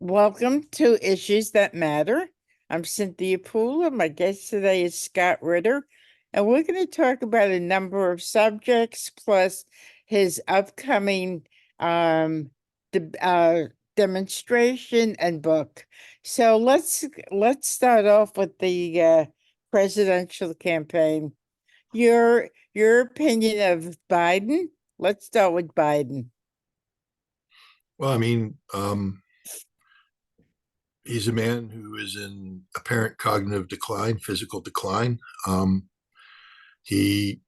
Welcome to Issues That Matter. I'm Cynthia Poole, and my guest today is Scott Ritter, and we're going to talk about a number of subjects plus his upcoming demonstration and book. So let's start off with the presidential campaign. Your opinion of Biden? Let's start with Biden. Well, he's a man who is in apparent cognitive decline, physical decline. He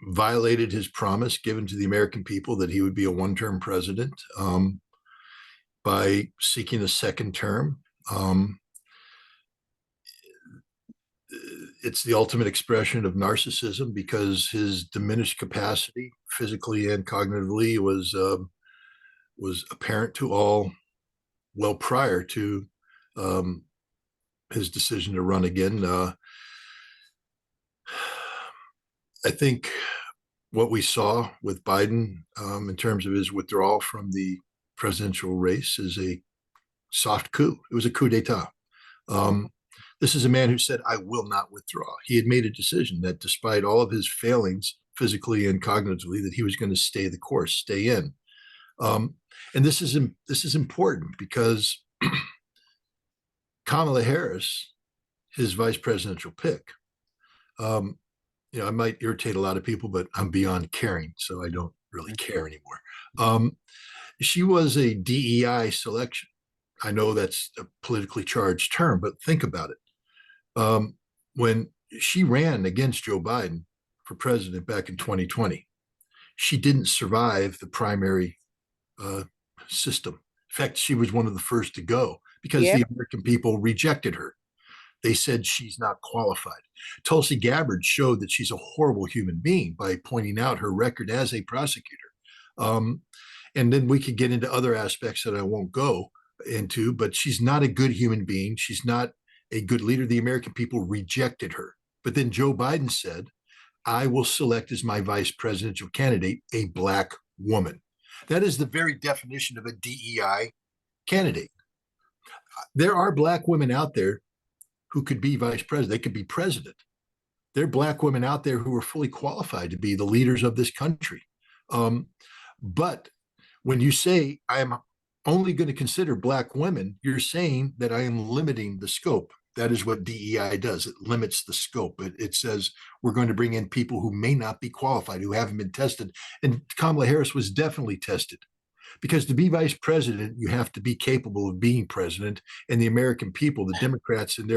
violated his promise given to the American people that he would be a one-term president by seeking a second term. It's the ultimate expression of narcissism because his diminished capacity, physically and cognitively, was apparent to all well prior to his decision to run again. I think what we saw with Biden in terms of his withdrawal from the presidential race is a soft coup. It was a coup d'etat. This is a man who said, I will not withdraw. He had made a decision that despite all of his failings physically and cognitively, that he was going to stay the course, stay in. And this is important because Kamala Harris, his vice presidential pick, I might irritate a lot of people, but I'm beyond caring, so I don't really care anymore. She was a DEI selection. I know that's a politically charged term, but think about it. When she ran against Joe Biden for president back in 2020, she didn't survive the primary system. In fact, she was one of the first to go because the American people rejected her. They said she's not qualified. Tulsi Gabbard showed that she's a horrible human being by pointing out her record as a prosecutor. And then we could get into other aspects that I won't go into, but she's not a good human being. She's not a good leader. The American people rejected her. But then Joe Biden said, I will select as my vice presidential candidate a Black woman. That is the very definition of a DEI candidate. There are Black women out there who could be vice president. They could be president. There are Black women out there who are fully qualified to be the leaders of this country. But when you say I'm only going to consider Black women, you're saying that I am limiting the scope. That is what DEI does. It limits the scope. It says we're going to bring in people who may not be qualified, who haven't been tested. And Kamala Harris was definitely tested. Because to be vice president, you have to be capable of being president. And the American people, the Democrats in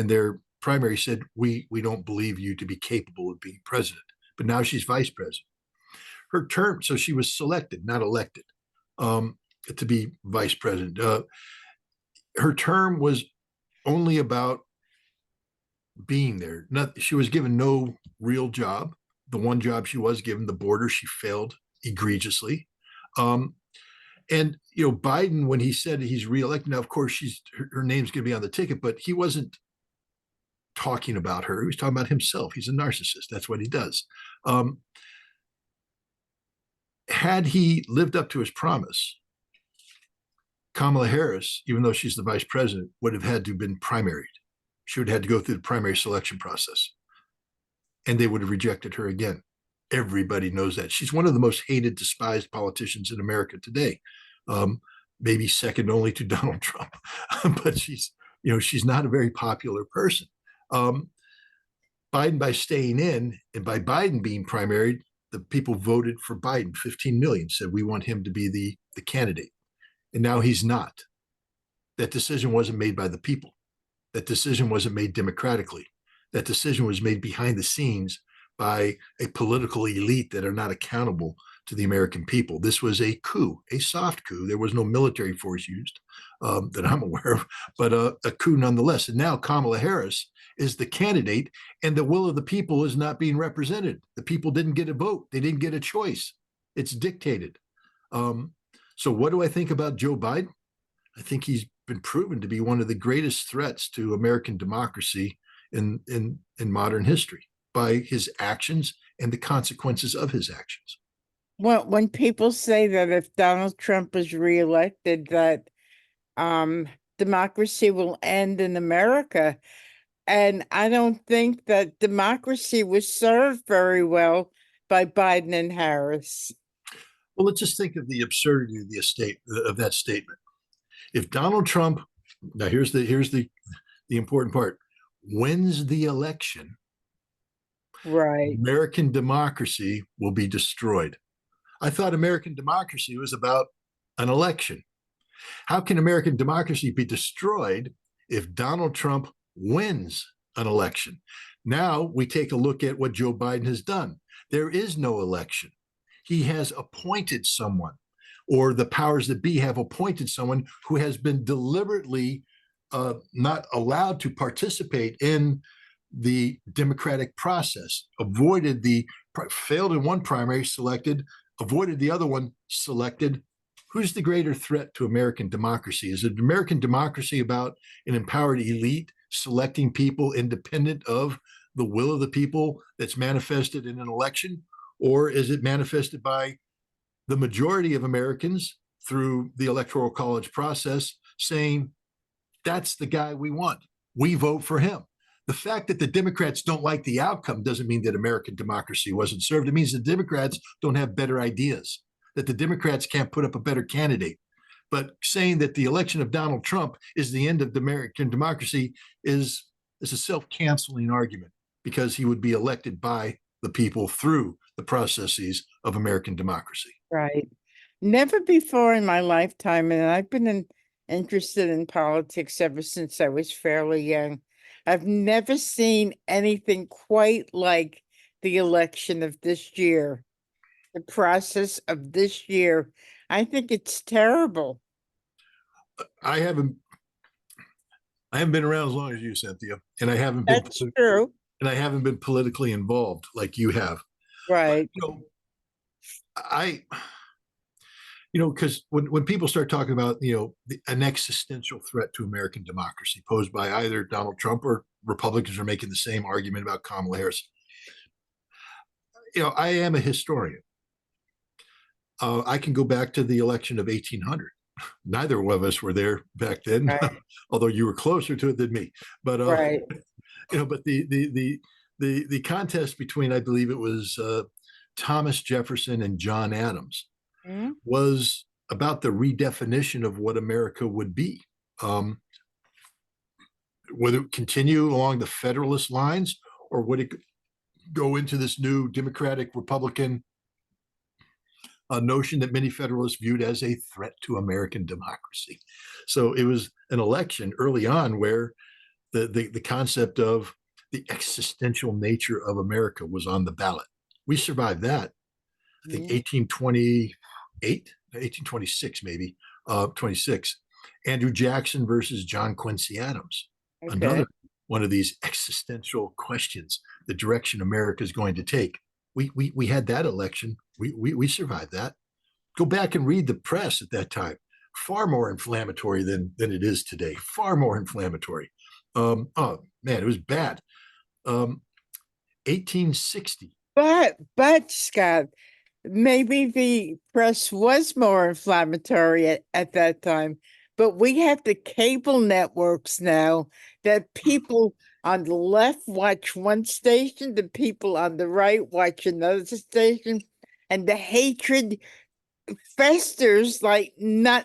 their primary said, we don't believe you to be capable of being president. But now she's vice president. Her term, so she was selected, not elected, to be vice president. Her term was only about being there. She was given no real job. The one job she was given, the border, she failed egregiously. And Biden, when he said he's reelected, now of course her name's going to be on the ticket, but he wasn't talking about her. He was talking about himself. He's a narcissist. That's what he does. Had he lived up to his promise, Kamala Harris, even though she's the vice president, would have had to have been primaried. She would have had to go through the primary selection process, and they would have rejected her again. Everybody knows that. She's one of the most hated, despised politicians in America today, maybe second only to Donald Trump. But she's not a very popular person. Biden, by staying in and by Biden being primaried, the people voted for Biden. 15 million said we want him to be the candidate. And now he's not. That decision wasn't made by the people. That decision wasn't made democratically. That decision was made behind the scenes by a political elite that are not accountable to the American people. This was a coup, a soft coup. There was no military force used that I'm aware of, but a coup nonetheless. And now Kamala Harris is the candidate, and the will of the people is not being represented. The people didn't get a vote. They didn't get a choice. It's dictated. So what do I think about Joe Biden? I think he's been proven to be one of the greatest threats to American democracy in modern history by his actions and the consequences of his actions. Well, when people say that if Donald Trump is reelected, that democracy will end in America. And I don't think that democracy was served very well by Biden and Harris. Well, let's just think of the absurdity of that statement. If Donald Trump, now here's the important part, wins the election, Right. American democracy will be destroyed. I thought American democracy was about an election. How can American democracy be destroyed if Donald Trump wins an election? Now we take a look at what Joe Biden has done. There is no election. He has appointed someone, or the powers that be have appointed someone who has been deliberately not allowed to participate in the democratic process, failed in one primary, selected, avoided the other one, selected. Who's the greater threat to American democracy? Is it American democracy about an empowered elite selecting people independent of the will of the people that's manifested in an election? Or is it manifested by the majority of Americans through the electoral college process saying, that's the guy we want, we vote for him? The fact that the Democrats don't like the outcome doesn't mean that American democracy wasn't served. It means the Democrats don't have better ideas, that the Democrats can't put up a better candidate. But saying that the election of Donald Trump is the end of American democracy is a self-canceling argument, because he would be elected by the people through the processes of American democracy. Right. Never before in my lifetime, and I've been interested in politics ever since I was fairly young. I've never seen anything quite like the election of this year, the process of this year. I think it's terrible. I haven't been around as long as you, Cynthia, and That's true. I haven't been politically involved like you have. Right. So I, because when people start talking about, an existential threat to American democracy posed by either Donald Trump, or Republicans are making the same argument about Kamala Harris. I am a historian. I can go back to the election of 1800. Neither one of us were there back then, Right. although you were closer to it than me. But Right. but the contest between, I believe it was Thomas Jefferson and John Adams, Mhm. was about the redefinition of what America would be. Would it continue along the Federalist lines, or would it go into this new Democratic Republican notion that many Federalists viewed as a threat to American democracy? So it was an election early on where the concept of the existential nature of America was on the ballot. We survived that. I think 1828, 1826, maybe 26. Andrew Jackson versus John Quincy Adams. Okay. Another one of these existential questions, the direction America is going to take. We had that election. We survived that. Go back and read the press at that time. Far more inflammatory than it is today. Far more inflammatory. Oh man, it was bad. 1860. But Scott, maybe the press was more inflammatory at that time, but we have the cable networks now that people on the left watch one station, the people on the right watch another station, and the hatred festers like no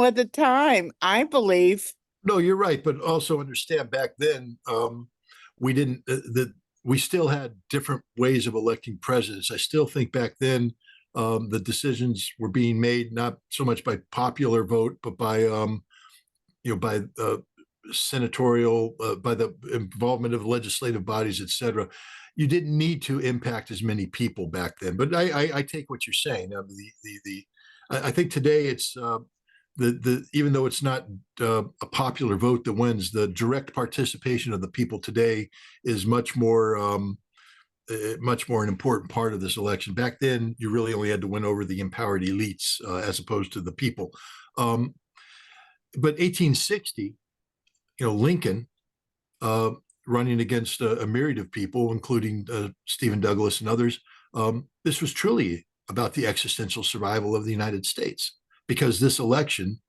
other time, I believe. No, you're right, but also understand back then, we didn't we still had different ways of electing presidents. I still think back then, the decisions were being made not so much by popular vote, but by by senatorial, by the involvement of legislative bodies, et cetera. You didn't need to impact as many people back then. But I take what you're saying. I think today it's even though it's not a popular vote that wins, the direct participation of the people today is much more an important part of this election. Back then, you really only had to win over the empowered elites as opposed to the people. But 1860, Lincoln running against a myriad of people, including Stephen Douglas and others. This was truly about the existential survival of the United States, because this election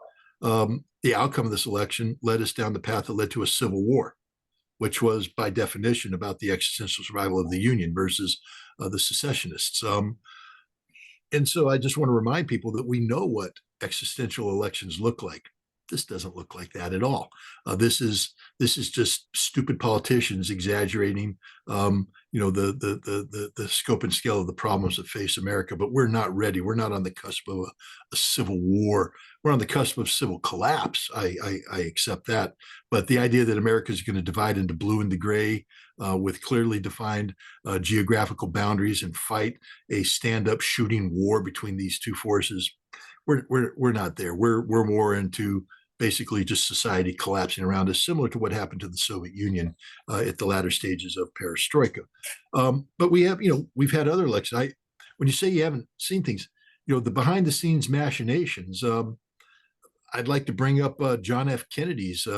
the outcome of this election led us down the path that led to a civil war, which was by definition about the existential survival of the Union versus the secessionists. And so I just want to remind people that we know what existential elections look like. This doesn't look like that at all. This is just stupid politicians exaggerating, the scope and scale of the problems that face America. But we're not ready. We're not on the cusp of a civil war. We're on the cusp of civil collapse. I accept that. But the idea that America is going to divide into blue and the gray with clearly defined geographical boundaries and fight a stand-up shooting war between these two forces, we're not there. We're more into basically just society collapsing around us, similar to what happened to the Soviet Union at the latter stages of perestroika. But we've had other elections. When you say you haven't seen things, the behind the scenes machinations, I'd like to bring up John F. Kennedy's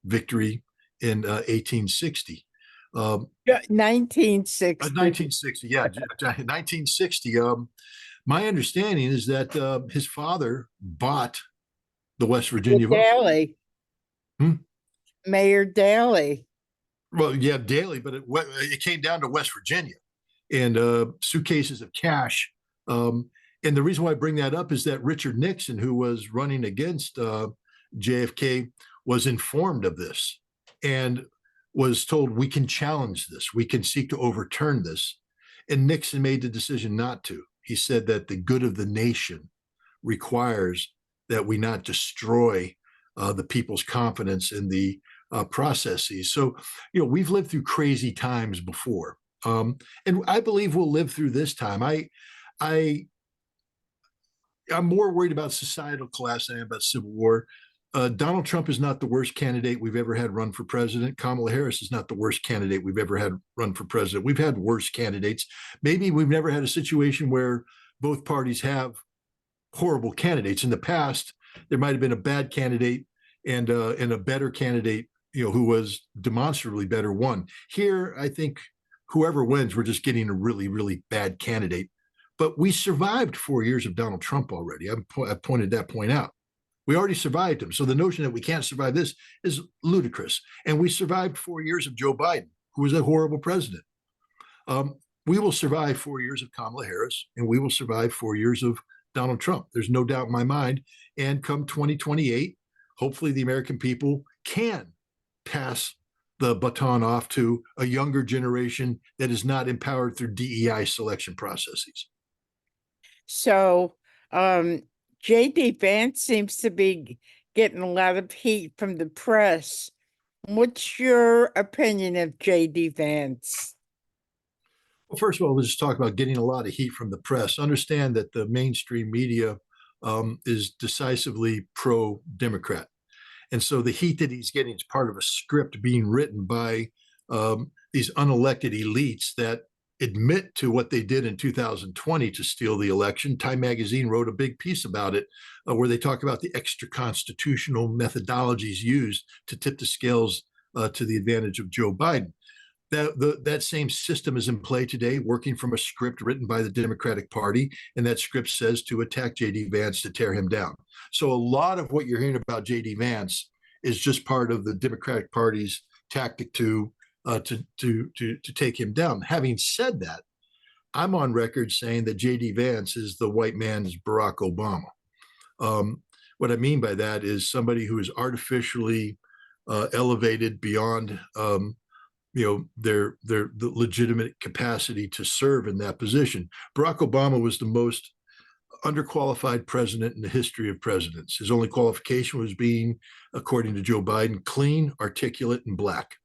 victory in 1860. 1960. 1960, yeah, 1960. My understanding is that his father bought the West Virginia vote. Daley. Mayor Daley. Well, yeah, Daley, but it came down to West Virginia and suitcases of cash. And the reason why I bring that up is that Richard Nixon, who was running against JFK, was informed of this and was told, we can challenge this. We can seek to overturn this. And Nixon made the decision not to. He said that the good of the nation requires that we not destroy the people's confidence in the processes. So, we've lived through crazy times before. And I believe we'll live through this time. I'm more worried about societal collapse than I am about civil war. Donald Trump is not the worst candidate we've ever had run for president. Kamala Harris is not the worst candidate we've ever had run for president. We've had worse candidates. Maybe we've never had a situation where both parties have horrible candidates. In the past, there might have been a bad candidate and a better candidate, who was demonstrably better won. Here, I think whoever wins, we're just getting a really, really bad candidate. But we survived 4 years of Donald Trump already. I've pointed that point out. We already survived him. So the notion that we can't survive this is ludicrous. And we survived 4 years of Joe Biden, who was a horrible president. We will survive 4 years of Kamala Harris, and we will survive 4 years of Donald Trump. There's no doubt in my mind. And come 2028, hopefully the American people can pass the baton off to a younger generation that is not empowered through DEI selection processes. So JD Vance seems to be getting a lot of heat from the press. What's your opinion of JD Vance? Well, first of all, let's just talk about getting a lot of heat from the press. Understand that the mainstream media is decisively pro-Democrat. And so the heat that he's getting is part of a script being written by these unelected elites that admit to what they did in 2020 to steal the election. Time magazine wrote a big piece about it where they talk about the extra constitutional methodologies used to tip the scales to the advantage of Joe Biden. That same system is in play today, working from a script written by the Democratic Party, and that script says to attack JD Vance, to tear him down. So a lot of what you're hearing about JD Vance is just part of the Democratic Party's tactic to take him down. Having said that, I'm on record saying that JD Vance is the white man's Barack Obama. What I mean by that is somebody who is artificially elevated beyond the legitimate capacity to serve in that position. Barack Obama was the most underqualified president in the history of presidents. His only qualification was being, according to Joe Biden, clean, articulate, and black.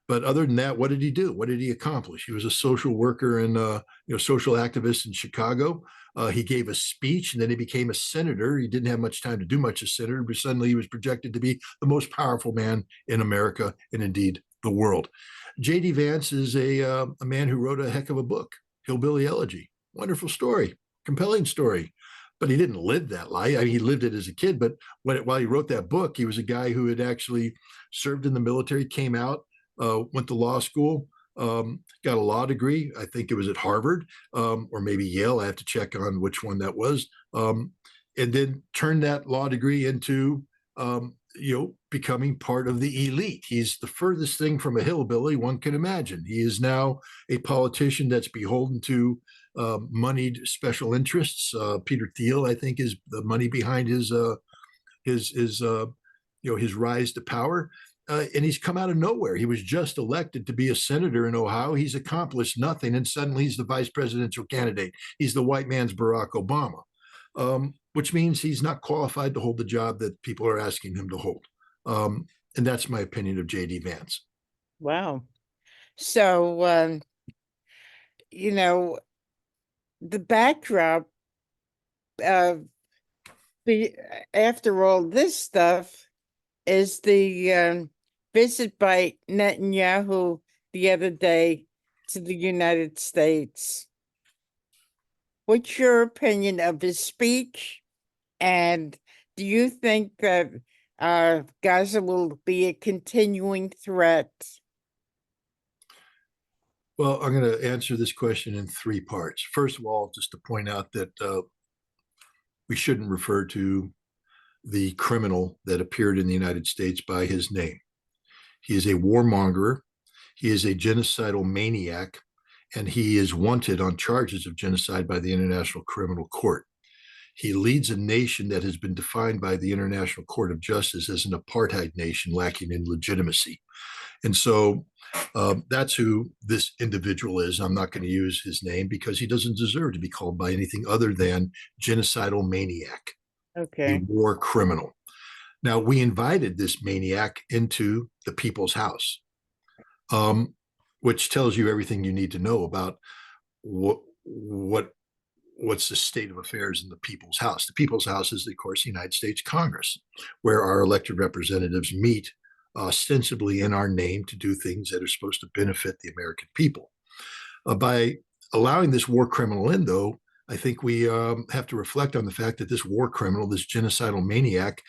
But other than that, what did he do? What did he accomplish? He was a social worker and social activist in Chicago. He gave a speech, and then he became a senator. He didn't have much time to do much as senator, but suddenly he was projected to be the most powerful man in America and indeed the world. JD Vance is a man who wrote a heck of a book, Hillbilly Elegy. Wonderful story, compelling story. But he didn't live that life. I mean, he lived it as a kid, but while he wrote that book, he was a guy who had actually served in the military, came out, went to law school, got a law degree. I think it was at Harvard or maybe Yale. I have to check on which one that was. and then turned that law degree into becoming part of the elite. He's the furthest thing from a hillbilly one can imagine. He is now a politician that's beholden to moneyed special interests. Peter Thiel, I think, is the money behind his rise to power. And he's come out of nowhere. He was just elected to be a senator in Ohio. He's accomplished nothing, and suddenly he's the vice presidential candidate. He's the white man's Barack Obama, which means he's not qualified to hold the job that people are asking him to hold. And that's my opinion of JD Vance. Wow. So, the backdrop of after all this stuff is the visit by Netanyahu the other day to the United States. What's your opinion of his speech? And do you think that Gaza will be a continuing threat? Well, I'm going to answer this question in three parts. First of all, just to point out that we shouldn't refer to the criminal that appeared in the United States by his name. He is a warmonger. He is a genocidal maniac, and he is wanted on charges of genocide by the International Criminal Court. He leads a nation that has been defined by the International Court of Justice as an apartheid nation lacking in legitimacy. And so that's who this individual is. I'm not going to use his name because he doesn't deserve to be called by anything other than genocidal maniac, a war criminal. Now, we invited this maniac into the people's house, which tells you everything you need to know about what's the state of affairs in the people's house. The people's house is, of course, the United States Congress, where our elected representatives meet ostensibly in our name to do things that are supposed to benefit the American people. By allowing this war criminal in, though, I think we have to reflect on the fact that this war criminal, this genocidal maniac,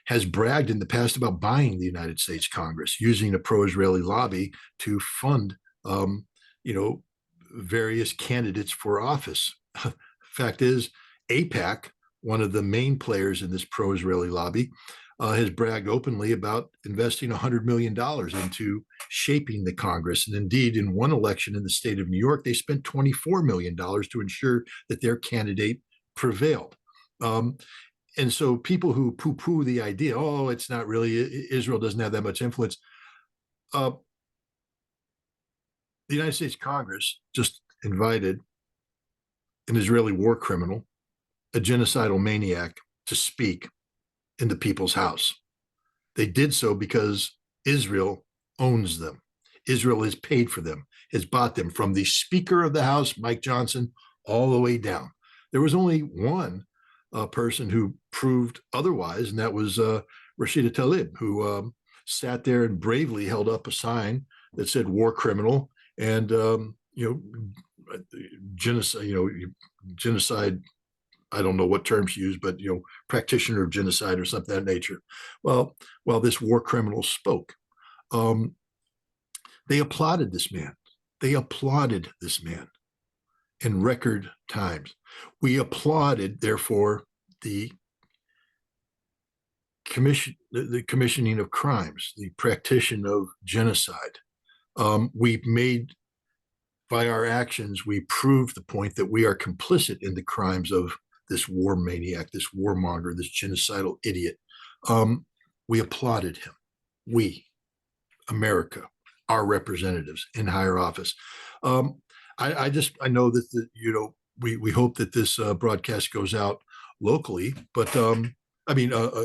has bragged in the past about buying the United States Congress, using a pro-Israeli lobby to fund, various candidates for office. Fact is, AIPAC, one of the main players in this pro-Israeli lobby, has bragged openly about investing $100 million into shaping the Congress. And indeed, in one election in the state of New York, they spent $24 million to ensure that their candidate prevailed. And so people who poo-poo the idea, oh, it's not really, Israel doesn't have that much influence. The United States Congress just invited an Israeli war criminal, a genocidal maniac, to speak in the people's house. They did so because Israel owns them. Israel has paid for them, has bought them, from the Speaker of the House, Mike Johnson, all the way down. There was only one person who proved otherwise, and that was Rashida Tlaib, who sat there and bravely held up a sign that said "war criminal" and genocide. I don't know what terms she used, but practitioner of genocide or something of that nature. Well, while this war criminal spoke, they applauded this man. They applauded this man in record times. We applauded, therefore, the commissioning of crimes, the practitioner of genocide. We made, by our actions, we proved the point that we are complicit in the crimes of this war maniac, this warmonger, this genocidal idiot. We applauded him. We, America, our representatives in higher office. I know that we hope that this broadcast goes out locally, but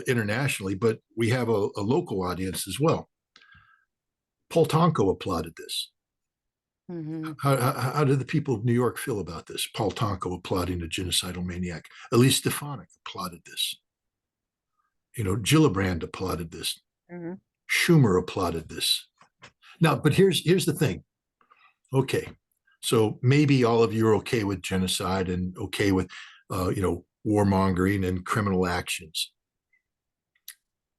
internationally, but we have a local audience as well. Paul Tonko applauded this. Mm-hmm. How do the people of New York feel about this? Paul Tonko applauding a genocidal maniac. Elise Stefanik applauded this. Gillibrand applauded this. Mm-hmm. Schumer applauded this. Now, but here's the thing. Okay, so maybe all of you are okay with genocide and okay with, warmongering and criminal actions.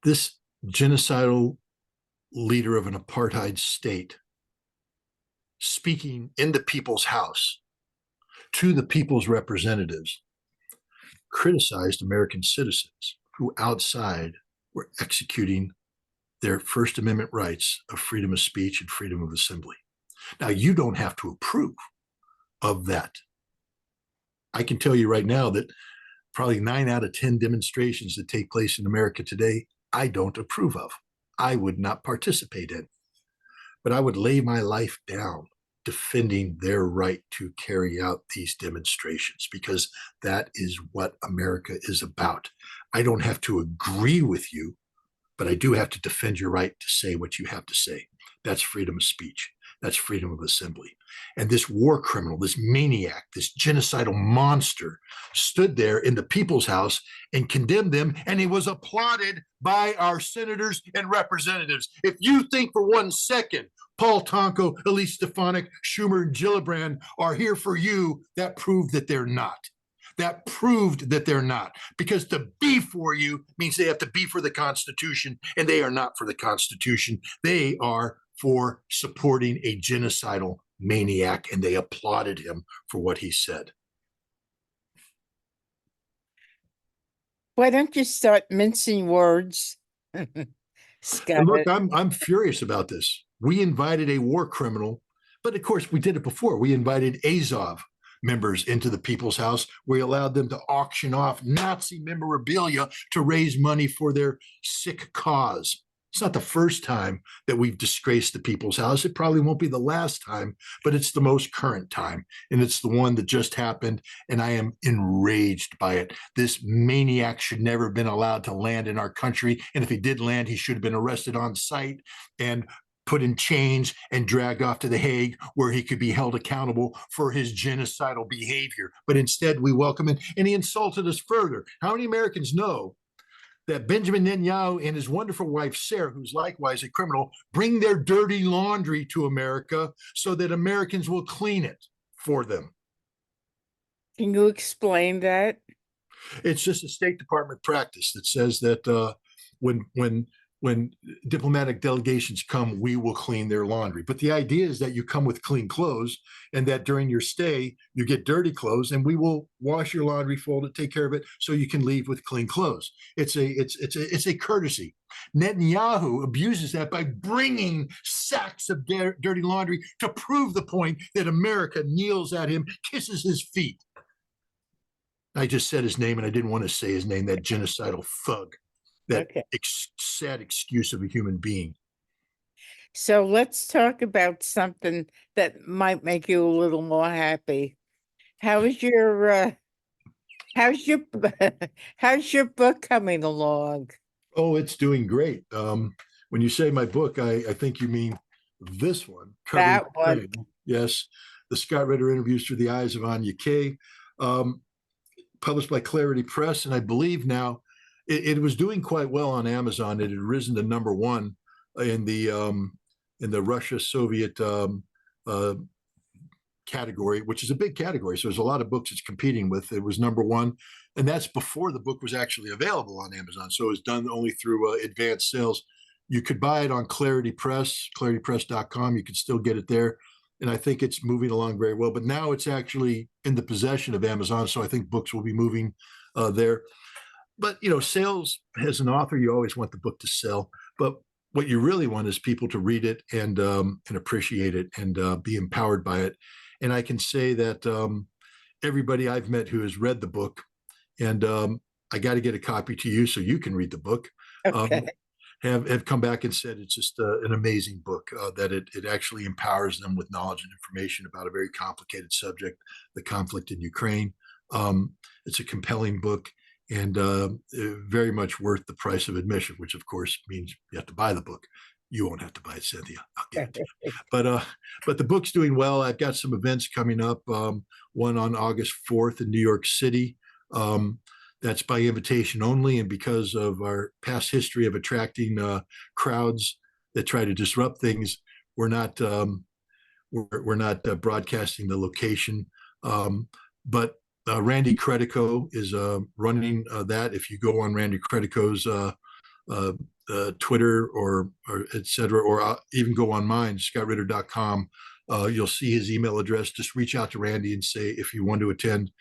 This genocidal leader of an apartheid state speaking in the people's house to the people's representatives criticized American citizens who outside were executing their First Amendment rights of freedom of speech and freedom of assembly. Now, you don't have to approve of that. I can tell you right now that probably 9 out of 10 demonstrations that take place in America today, I don't approve of. I would not participate in. But I would lay my life down defending their right to carry out these demonstrations because that is what America is about. I don't have to agree with you, but I do have to defend your right to say what you have to say. That's freedom of speech. That's freedom of assembly. And this war criminal, this maniac, this genocidal monster stood there in the people's house and condemned them, and he was applauded by our senators and representatives. If you think for 1 second Paul Tonko, Elise Stefanik, Schumer, and Gillibrand are here for you, that proved that they're not. That proved that they're not. Because to be for you means they have to be for the Constitution, and they are not for the Constitution. They are for supporting a genocidal maniac, and they applauded him for what he said. Why don't you start mincing words, Scott? And look, I'm furious about this. We invited a war criminal, but of course we did it before. We invited Azov members into the People's House. We allowed them to auction off Nazi memorabilia to raise money for their sick cause. It's not the first time that we've disgraced the People's House. It probably won't be the last time, but it's the most current time. And it's the one that just happened. And I am enraged by it. This maniac should never have been allowed to land in our country. And if he did land, he should have been arrested on site and put in chains and dragged off to The Hague, where he could be held accountable for his genocidal behavior. But instead, we welcome him, and he insulted us further. How many Americans know that Benjamin Netanyahu and his wonderful wife, Sarah, who's likewise a criminal, bring their dirty laundry to America so that Americans will clean it for them? Can you explain that? It's just a State Department practice that says that when diplomatic delegations come, we will clean their laundry. But the idea is that you come with clean clothes, and that during your stay, you get dirty clothes, and we will wash your laundry, fold it, take care of it, so you can leave with clean clothes. It's a courtesy. Netanyahu abuses that by bringing sacks of dirty laundry to prove the point that America kneels at him, kisses his feet. I just said his name, and I didn't want to say his name, that genocidal thug. That Okay. sad excuse of a human being. So let's talk about something that might make you a little more happy. How's your how's your how's your book coming along? Oh, it's doing great. When you say my book, I think you mean this one. That one. Yes, the Scott Ritter interviews through the eyes of Anya Kay, published by Clarity Press, and I believe now it was doing quite well on Amazon. It had risen to #1 in the Russia-Soviet category, which is a big category. So there's a lot of books it's competing with. It was #1, and that's before the book was actually available on Amazon. So it was done only through advanced sales. You could buy it on Clarity Press, claritypress.com. You could still get it there. And I think it's moving along very well. But now it's actually in the possession of Amazon. So I think books will be moving there. But, you know, sales, as an author, you always want the book to sell. But what you really want is people to read it and appreciate it and be empowered by it. And I can say that everybody I've met who has read the book, and I got to get a copy to you so you can read the book, Okay. have come back and said it's just an amazing book, that it actually empowers them with knowledge and information about a very complicated subject, the conflict in Ukraine. It's a compelling book, and very much worth the price of admission, which of course means you have to buy the book. You won't have to buy it, Cynthia. I'll give it to you. But the book's doing well. I've got some events coming up. One on August 4th in New York City. That's by invitation only, and because of our past history of attracting crowds that try to disrupt things, we're not broadcasting the location. But Randy Credico is running that. If you go on Randy Credico's Twitter or et cetera, or even go on mine, scottritter.com, you'll see his email address. Just reach out to Randy and say if you want to attend.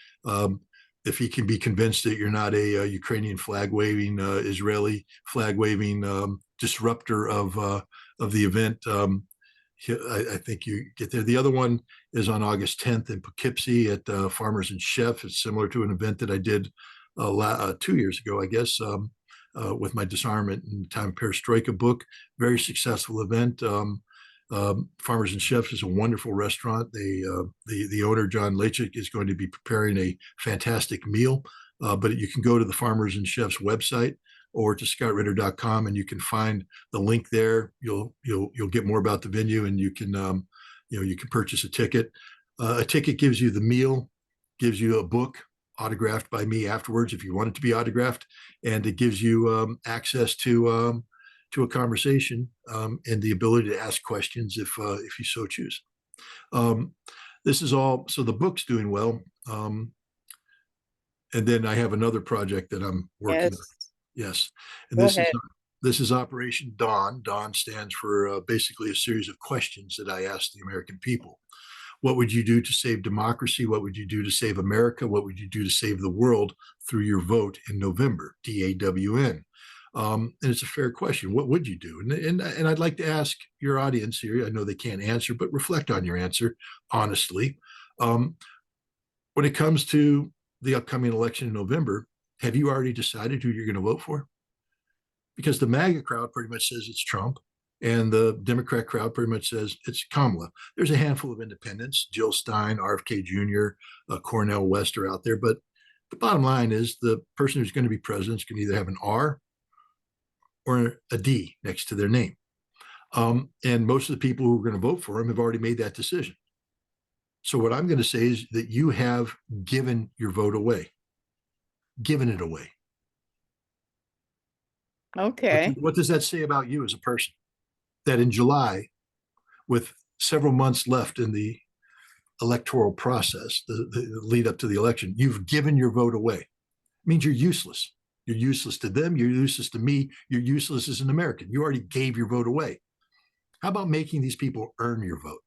if he can be convinced that you're not a, Ukrainian flag waving, Israeli flag waving disruptor of the event, I think you get there. The other one is on August 10th in Poughkeepsie at Farmers and Chefs. It's similar to an event that I did 2 years ago, I guess, with my Disarmament and Time of Perestroika book. Very successful event. Farmers and Chefs is a wonderful restaurant. The owner, John Lachik, is going to be preparing a fantastic meal. But you can go to the Farmers and Chefs website or to scottritter.com, and you can find the link there. You'll get more about the venue, and you can you can purchase a ticket. A ticket gives you the meal, gives you a book autographed by me afterwards if you want it to be autographed, and it gives you access to a conversation and the ability to ask questions if you so choose. This is all, so the book's doing well. And then I have another project that I'm working on. Yes. Yes. And Go this ahead. is Operation Dawn. Dawn stands for basically a series of questions that I ask the American people. What would you do to save democracy? What would you do to save America? What would you do to save the world through your vote in November? DAWN. And it's a fair question. What would you do? And I'd like to ask your audience here. I know they can't answer, but reflect on your answer honestly. When it comes to the upcoming election in November, have you already decided who you're going to vote for? Because the MAGA crowd pretty much says it's Trump, and the Democrat crowd pretty much says it's Kamala. There's a handful of independents, Jill Stein, RFK Jr., Cornel West are out there. But the bottom line is the person who's going to be president is going to either have an R or a D next to their name. And most of the people who are going to vote for him have already made that decision. So what I'm going to say is that you have given your vote away. Given it away. Okay. What does that say about you as a person? That in July, with several months left in the electoral process, the lead up to the election, you've given your vote away. It means you're useless. You're useless to them. You're useless to me. You're useless as an American. You already gave your vote away. How about making these people earn your vote?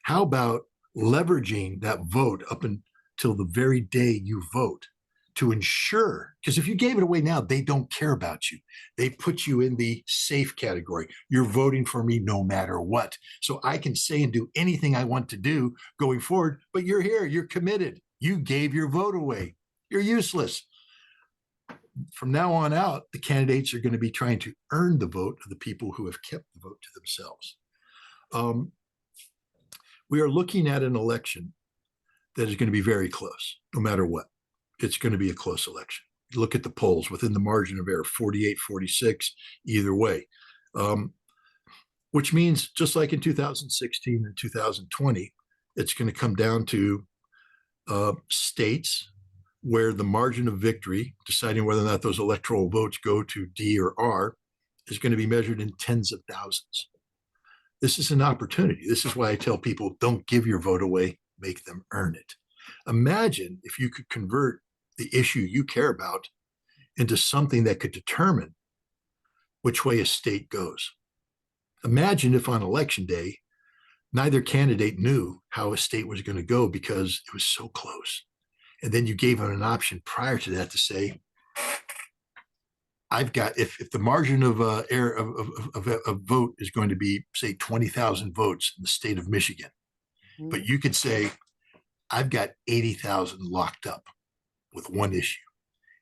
How about leveraging that vote up until the very day you vote to ensure, because if you gave it away now, they don't care about you. They put you in the safe category. You're voting for me no matter what. So I can say and do anything I want to do going forward, but you're here, you're committed. You gave your vote away. You're useless. From now on out, the candidates are going to be trying to earn the vote of the people who have kept the vote to themselves. We are looking at an election that is going to be very close, no matter what. It's going to be a close election. You look at the polls within the margin of error, 48, 46, either way. Which means just like in 2016 and 2020, it's going to come down to states where the margin of victory, deciding whether or not those electoral votes go to D or R, is going to be measured in tens of thousands. This is an opportunity. This is why I tell people, don't give your vote away, make them earn it. Imagine if you could convert the issue you care about into something that could determine which way a state goes. Imagine if on election day, neither candidate knew how a state was going to go because it was so close. And then you gave them an option prior to that to say, I've got, if the margin of error of vote is going to be, say, 20,000 votes in the state of Michigan, but you could say, I've got 80,000 locked up with one issue.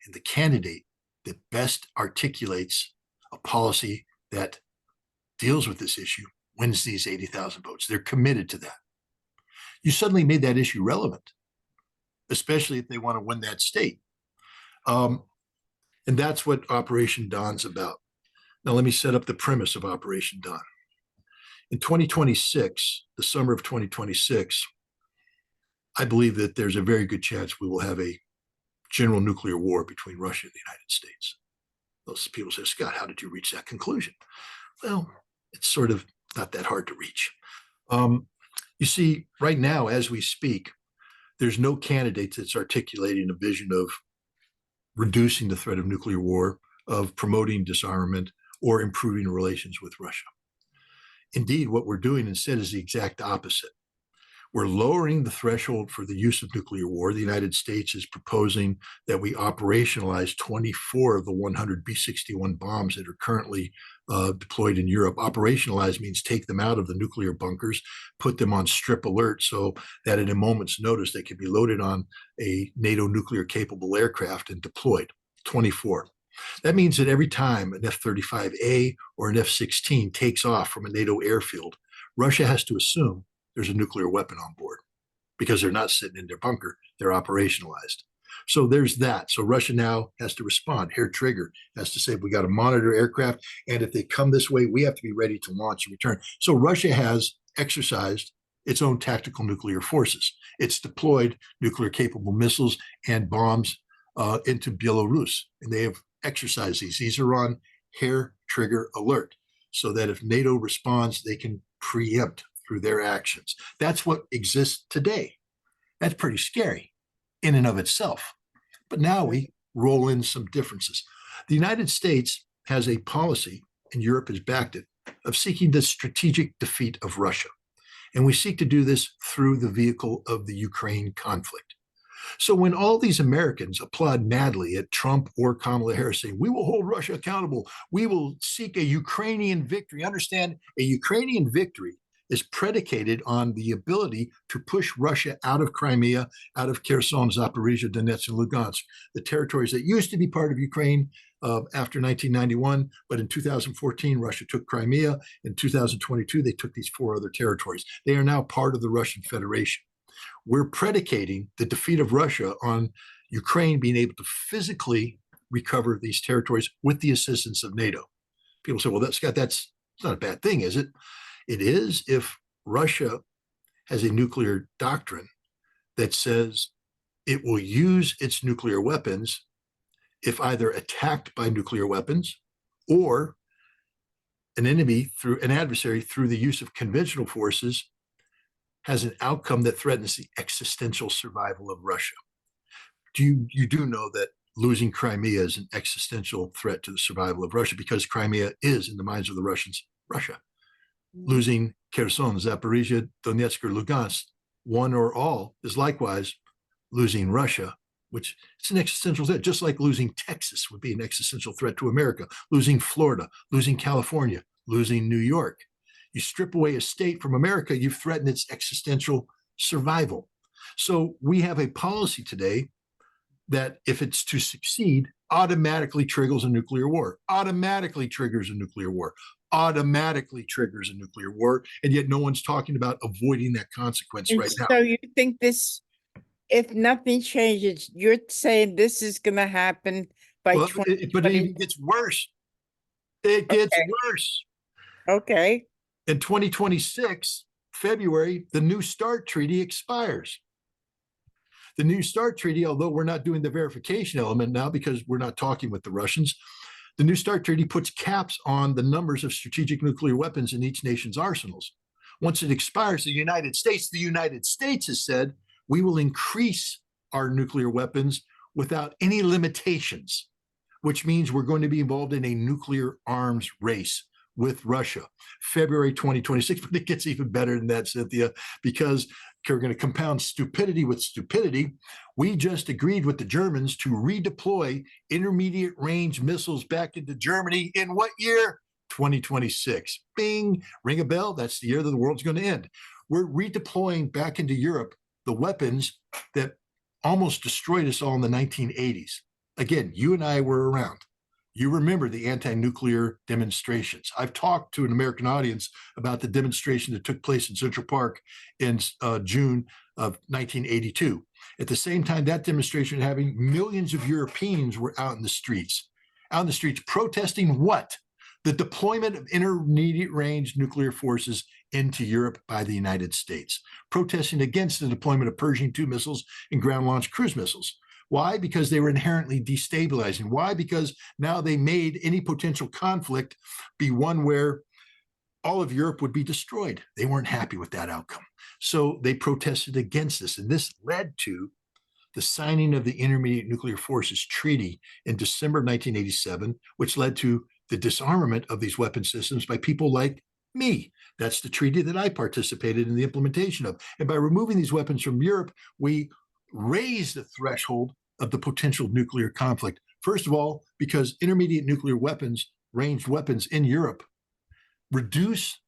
And the candidate that best articulates a policy that deals with this issue wins these 80,000 votes. They're committed to that. You suddenly made that issue relevant, especially if they want to win that state. And that's what Operation Dawn's about. Now, let me set up the premise of Operation Dawn. In 2026, the summer of 2026, I believe that there's a very good chance we will have a general nuclear war between Russia and the United States. Those people say, Scott, how did you reach that conclusion? Well, it's sort of not that hard to reach. You see, right now, as we speak, there's no candidate that's articulating a vision of reducing the threat of nuclear war, of promoting disarmament, or improving relations with Russia. Indeed, what we're doing instead is the exact opposite. We're lowering the threshold for the use of nuclear war. The United States is proposing that we operationalize 24 of the 100 B-61 bombs that are currently deployed in Europe. Operationalize means take them out of the nuclear bunkers, put them on strip alert so that at a moment's notice they can be loaded on a NATO nuclear capable aircraft and deployed. 24. That means that every time an F-35A or an F-16 takes off from a NATO airfield, Russia has to assume there's a nuclear weapon on board because they're not sitting in their bunker, they're operationalized. So there's that. So Russia now has to respond. Hair trigger has to say, we got to monitor aircraft. And if they come this way, we have to be ready to launch and return. So Russia has exercised its own tactical nuclear forces. It's deployed nuclear capable missiles and bombs into Belarus. And they have exercised these. These are on hair trigger alert so that if NATO responds, they can preempt through their actions. That's what exists today. That's pretty scary in and of itself. But now we roll in some differences. The United States has a policy, and Europe has backed it, of seeking the strategic defeat of Russia. And we seek to do this through the vehicle of the Ukraine conflict. So when all these Americans applaud madly at Trump or Kamala Harris saying, we will hold Russia accountable, we will seek a Ukrainian victory, understand a Ukrainian victory is predicated on the ability to push Russia out of Crimea, out of Kherson, Zaporizhia, Donetsk, and Lugansk, the territories that used to be part of Ukraine after 1991. But in 2014, Russia took Crimea. In 2022, they took these 4 other territories. They are now part of the Russian Federation. We're predicating the defeat of Russia on Ukraine being able to physically recover these territories with the assistance of NATO. People say, well, Scott, that's not a bad thing, is it? It is if Russia has a nuclear doctrine that says it will use its nuclear weapons if either attacked by nuclear weapons or an adversary through the use of conventional forces has an outcome that threatens the existential survival of Russia. You do know that losing Crimea is an existential threat to the survival of Russia because Crimea is, in the minds of the Russians, Russia. Losing Kherson, Zaporizhia, Donetsk, or Lugansk, one or all, is likewise losing Russia, which it's an existential threat, just like losing Texas would be an existential threat to America, losing Florida, losing California, losing New York. You strip away a state from America, you've threatened its existential survival. So we have a policy today that if it's to succeed, automatically triggers a nuclear war, automatically triggers a nuclear war, automatically triggers a nuclear war, and yet no one's talking about avoiding that consequence And right now. so you think this, if nothing changes, you're saying this is going to happen by Well, 2020? but it even gets worse. It gets Okay. worse. Okay. In 2026, February, the New START treaty expires. The New START treaty, although we're not doing the verification element now because we're not talking with the Russians, the New START treaty puts caps on the numbers of strategic nuclear weapons in each nation's arsenals. Once it expires, the United States has said, we will increase our nuclear weapons without any limitations, which means we're going to be involved in a nuclear arms race with Russia, February 2026. But it gets even better than that, Cynthia, because we're going to compound stupidity with stupidity. We just agreed with the Germans to redeploy intermediate range missiles back into Germany in what year? 2026. Bing, ring a bell. That's the year that the world's going to end. We're redeploying back into Europe the weapons that almost destroyed us all in the 1980s. Again, you and I were around. You remember the anti-nuclear demonstrations. I've talked to an American audience about the demonstration that took place in Central Park in June of 1982. At the same time that demonstration was having, millions of Europeans were out in the streets protesting what? The deployment of intermediate range nuclear forces into Europe by the United States, protesting against the deployment of Pershing II missiles and ground-launched cruise missiles. Why? Because they were inherently destabilizing. Why? Because now they made any potential conflict be one where all of Europe would be destroyed. They weren't happy with that outcome. So they protested against this. And this led to the signing of the Intermediate Nuclear Forces Treaty in December of 1987, which led to the disarmament of these weapon systems by people like Me. That's the treaty that I participated in the implementation of. And by removing these weapons from Europe, we raise the threshold of the potential nuclear conflict. First of all, because intermediate nuclear weapons, ranged weapons in Europe, reduce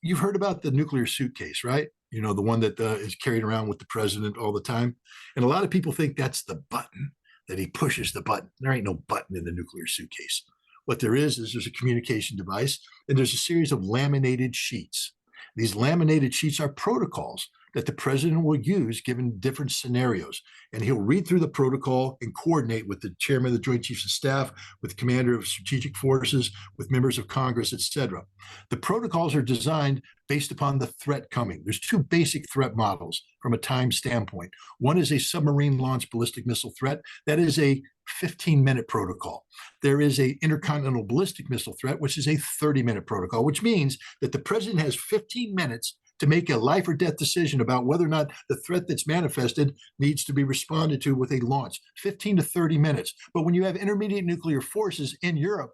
you've heard about the nuclear suitcase, right? You know, the one that is carried around with the president all the time. And a lot of people think that's the button, that he pushes the button. There ain't no button in the nuclear suitcase. What there is there's a communication device and there's a series of laminated sheets. These laminated sheets are protocols that the president will use given different scenarios. And he'll read through the protocol and coordinate with the chairman of the Joint Chiefs of Staff, with the commander of strategic forces, with members of Congress, etc. The protocols are designed based upon the threat coming. There's two basic threat models from a time standpoint. One is a submarine launched ballistic missile threat. That is a 15-minute protocol. There is a intercontinental ballistic missile threat, which is a 30-minute protocol, which means that the president has 15 minutes to make a life or death decision about whether or not the threat that's manifested needs to be responded to with a launch, 15 to 30 minutes. But when you have intermediate nuclear forces in Europe,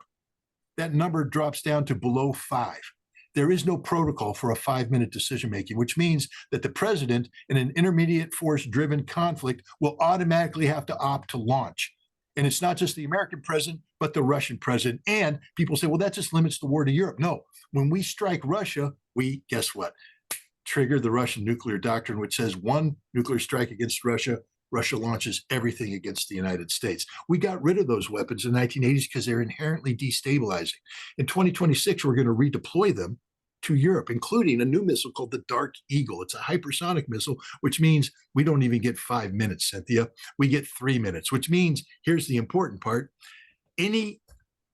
that number drops down to below 5. There is no protocol for a 5-minute decision making, which means that the president in an intermediate force driven conflict will automatically have to opt to launch. And it's not just the American president, but the Russian president. And people say, well, that just limits the war to Europe. No, when we strike Russia, we, guess what? Trigger the Russian nuclear doctrine, which says one nuclear strike against Russia, Russia launches everything against the United States. We got rid of those weapons in the 1980s because they're inherently destabilizing. In 2026, we're going to redeploy them to Europe, including a new missile called the Dark Eagle. It's a hypersonic missile, which means we don't even get 5 minutes, Cynthia. We get 3 minutes, which means, here's the important part, any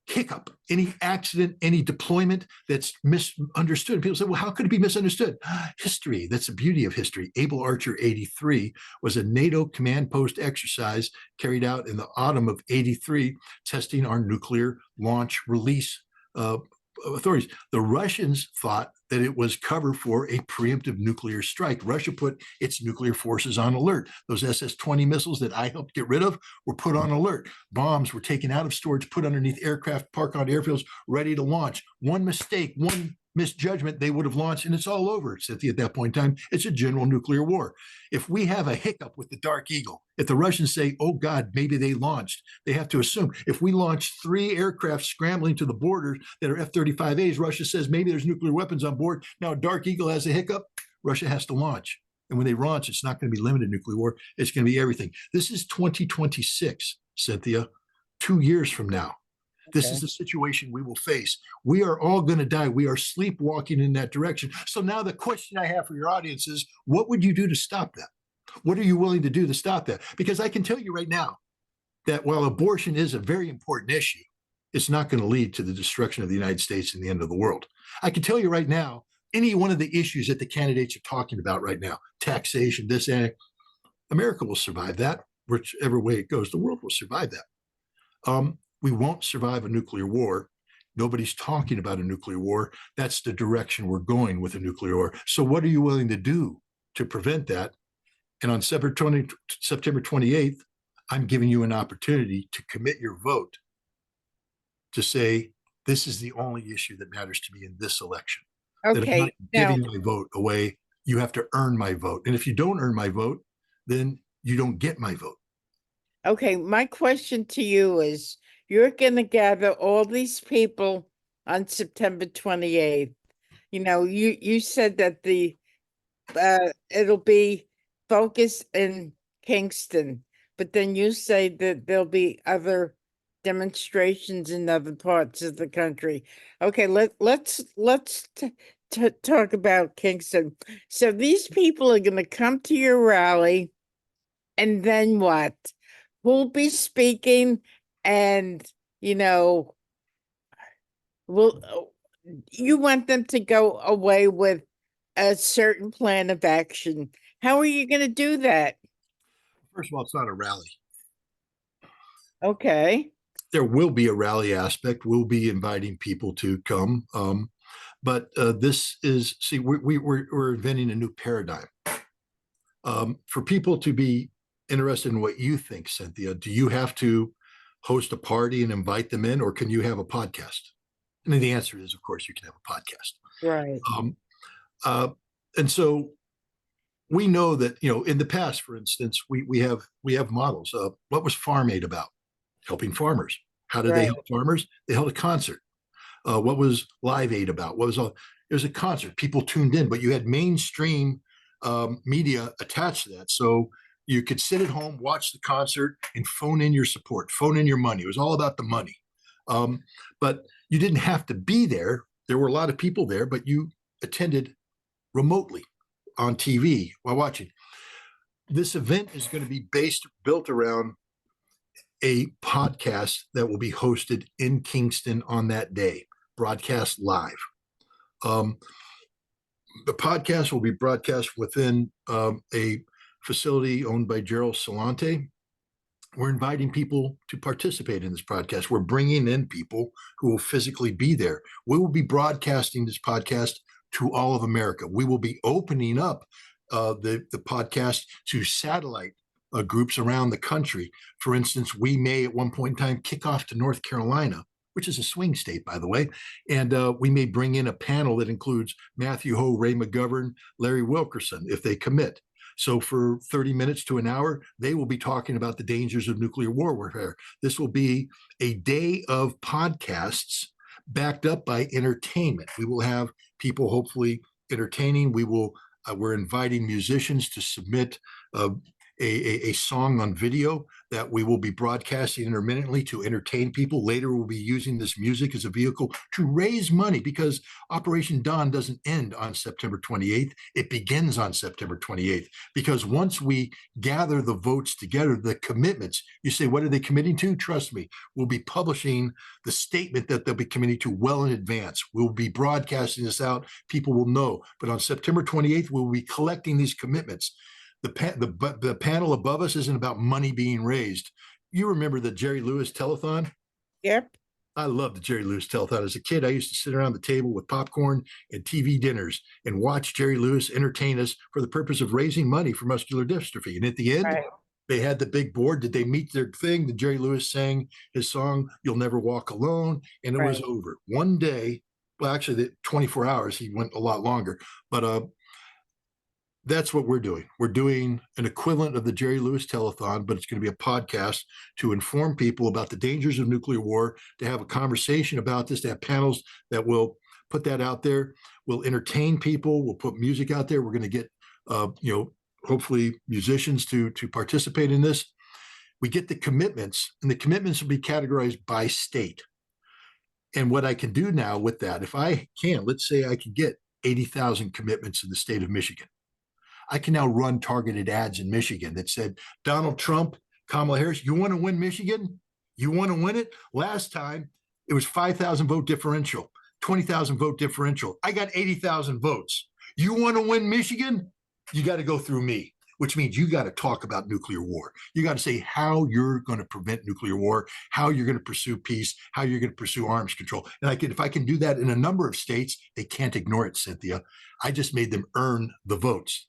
hiccup, any accident, any deployment that's misunderstood. People say, well, how could it be misunderstood? History, that's the beauty of history. Able Archer 83 was a NATO command post exercise carried out in the autumn of 83, testing our nuclear launch release authorities. The Russians thought that it was cover for a preemptive nuclear strike. Russia put its nuclear forces on alert. Those SS-20 missiles that I helped get rid of were put on alert. Bombs were taken out of storage, put underneath aircraft, parked on airfields, ready to launch. One mistake, one misjudgment, they would have launched, and it's all over, Cynthia, at that point in time. It's a general nuclear war. If we have a hiccup with the Dark Eagle, if the Russians say, oh God, maybe they launched, they have to assume. If we launch 3 aircraft scrambling to the border that are F-35As, Russia says maybe there's nuclear weapons on board. Now Dark Eagle has a hiccup, Russia has to launch. And when they launch, it's not going to be limited nuclear war. It's going to be everything. This is 2026, Cynthia, 2 years from now. This is the situation we will face. We are all going to die. We are sleepwalking in that direction. So now the question I have for your audience is, what would you do to stop that? What are you willing to do to stop that? Because I can tell you right now that while abortion is a very important issue, it's not going to lead to the destruction of the United States and the end of the world. I can tell you right now, any one of the issues that the candidates are talking about right now, taxation, this, and America will survive that. Whichever way it goes, the world will survive that. We won't survive a nuclear war. Nobody's talking about a nuclear war. That's the direction we're going with a nuclear war. So what are you willing to do to prevent that? And on September 28th, I'm giving you an opportunity to commit your vote to say, this is the only issue that matters to me in this election. That I'm not giving my vote away. You have to earn my vote. And if you don't earn my vote, then you don't get my vote. Okay, my question to you is, you're going to gather all these people on September 28th. You know, you said that the it'll be focused in Kingston, but then you say that there'll be other demonstrations in other parts of the country. Okay, let's talk about Kingston. So these people are going to come to your rally, and then what? Who'll be speaking? And, you know, you want them to go away with a certain plan of action. How are you going to do that? First of all, it's not a rally. Okay. There will be a rally aspect. We'll be inviting people to come. But this is, see, we're inventing a new paradigm. For people to be interested in what you think, Cynthia, do you have to host a party and invite them in, or can you have a podcast? And the answer is, of course, you can have a podcast. Right. Um, uh, and so we know that, in the past, for instance, we have models. What was Farm Aid about? Helping farmers. How did they Right. help farmers? They held a concert. What was Live Aid about? It was a concert. People tuned in, but you had mainstream media attached to that. So you could sit at home, watch the concert, and phone in your support, phone in your money. It was all about the money. Um, but you didn't have to be there. There were a lot of people there, but you attended remotely on TV while watching. This event is going to be built around a podcast that will be hosted in Kingston on that day, broadcast live. Um, the podcast will be broadcast within a facility owned by Gerald Salante. We're inviting people to participate in this podcast. We're bringing in people who will physically be there. We will be broadcasting this podcast to all of America. We will be opening up the podcast to satellite groups around the country. For instance, we may at one point in time kick off to North Carolina, which is a swing state, by the way, and we may bring in a panel that includes Matthew Ho, Ray McGovern, Larry Wilkerson, if they commit. So for 30 minutes to an hour, they will be talking about the dangers of nuclear warfare. This will be a day of podcasts backed up by entertainment. We will have people hopefully entertaining. We're inviting musicians to submit a song on video that we will be broadcasting intermittently to entertain people. Later, we'll be using this music as a vehicle to raise money, because Operation Dawn doesn't end on September 28th. It begins on September 28th, because once we gather the votes together, the commitments, you say, what are they committing to? Trust me, we'll be publishing the statement that they'll be committing to well in advance. We'll be broadcasting this out. People will know. But on September 28th, we'll be collecting these commitments. The panel above us isn't about money being raised. You remember the Jerry Lewis telethon? Yep. I loved the Jerry Lewis telethon. As a kid, I used to sit around the table with popcorn and TV dinners and watch Jerry Lewis entertain us for the purpose of raising money for muscular dystrophy. And at the end, Right. they had the big board. Did they meet their thing? Did Jerry Lewis sang his song, You'll Never Walk Alone? And it was Right. over. One day, well, actually, the 24 hours, he went a lot longer. But that's what we're doing. We're doing an equivalent of the Jerry Lewis telethon, but it's going to be a podcast to inform people about the dangers of nuclear war, to have a conversation about this, to have panels that will put that out there. We'll entertain people. We'll put music out there. We're going to get, hopefully musicians to participate in this. We get the commitments, and the commitments will be categorized by state. And what I can do now with that, if I can, let's say I can get 80,000 commitments in the state of Michigan. I can now run targeted ads in Michigan that said, Donald Trump, Kamala Harris, you want to win Michigan? You want to win it? Last time, it was 5,000 vote differential, 20,000 vote differential. I got 80,000 votes. You want to win Michigan? You got to go through me, which means you got to talk about nuclear war. You got to say how you're going to prevent nuclear war, how you're going to pursue peace, how you're going to pursue arms control. And if I can do that in a number of states, they can't ignore it, Cynthia. I just made them earn the votes.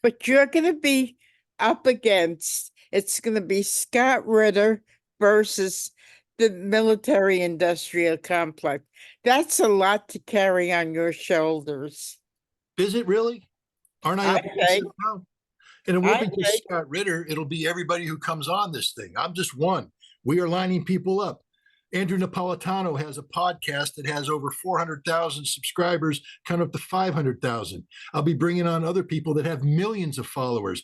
But you're going to be up against, it's going to be Scott Ritter versus the military industrial complex. That's a lot to carry on your shoulders. Is it really? Aren't I up against it now? And it won't be just Scott Ritter. It'll be everybody who comes on this thing. I'm just one. We are lining people up. Andrew Napolitano has a podcast that has over 400,000 subscribers, kind of up to 500,000. I'll be bringing on other people that have millions of followers.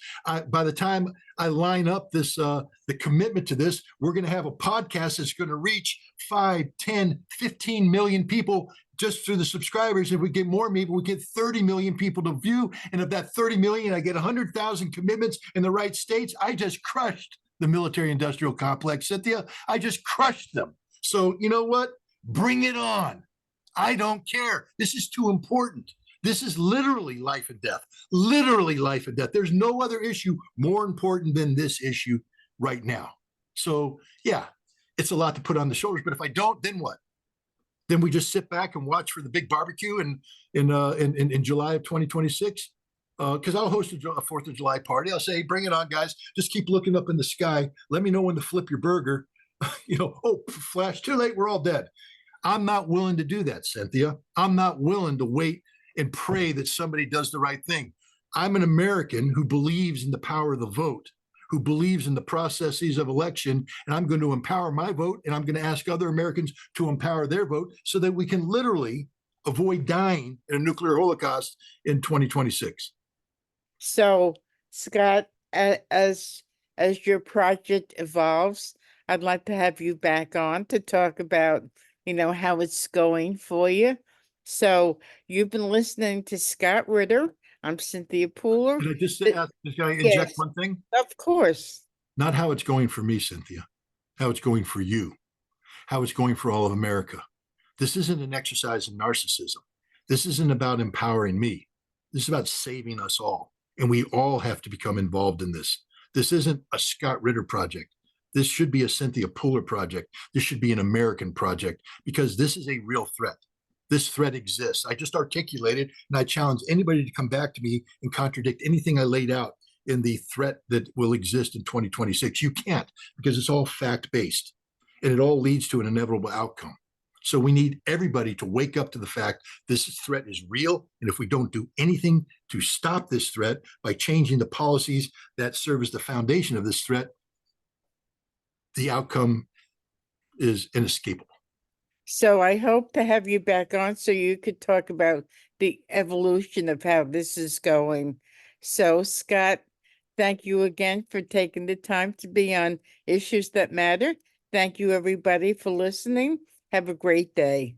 By the time I line up this, the commitment to this, we're going to have a podcast that's going to reach 5, 10, 15 million people just through the subscribers. If we get more people, we get 30 million people to view. And of that 30 million, I get 100,000 commitments in the right states. I just crushed the military industrial complex, Cynthia. I just crushed them. So you know what? Bring it on. I don't care. This is too important. This is literally life and death. Literally life and death. There's no other issue more important than this issue right now. So yeah, it's a lot to put on the shoulders. But if I don't, then what? Then we just sit back and watch for the big barbecue in July of 2026. Because I'll host a 4th of July party. I'll say, hey, bring it on, guys. Just keep looking up in the sky. Let me know when to flip your burger. Oh, flash, too late. We're all dead. I'm not willing to do that, Cynthia. I'm not willing to wait and pray that somebody does the right thing. I'm an American who believes in the power of the vote, who believes in the processes of election, and I'm going to empower my vote, and I'm going to ask other Americans to empower their vote so that we can literally avoid dying in a nuclear holocaust in 2026. So, Scott, as your project evolves, I'd like to have you back on to talk about, how it's going for you. So, you've been listening to Scott Ritter. I'm Cynthia Pooler. Can I just Th- ask, can I inject Yes, one thing? of course. Not how it's going for me, Cynthia, how it's going for you, how it's going for all of America. This isn't an exercise in narcissism. This isn't about empowering me. This is about saving us all. And we all have to become involved in this. This isn't a Scott Ritter project. This should be a Cynthia Pooler project. This should be an American project because this is a real threat. This threat exists. I just articulated, and I challenge anybody to come back to me and contradict anything I laid out in the threat that will exist in 2026. You can't, because it's all fact-based and it all leads to an inevitable outcome. So we need everybody to wake up to the fact this threat is real. And if we don't do anything to stop this threat by changing the policies that serve as the foundation of this threat, the outcome is inescapable. So I hope to have you back on so you could talk about the evolution of how this is going. So, Scott, thank you again for taking the time to be on Issues That Matter. Thank you, everybody, for listening. Have a great day.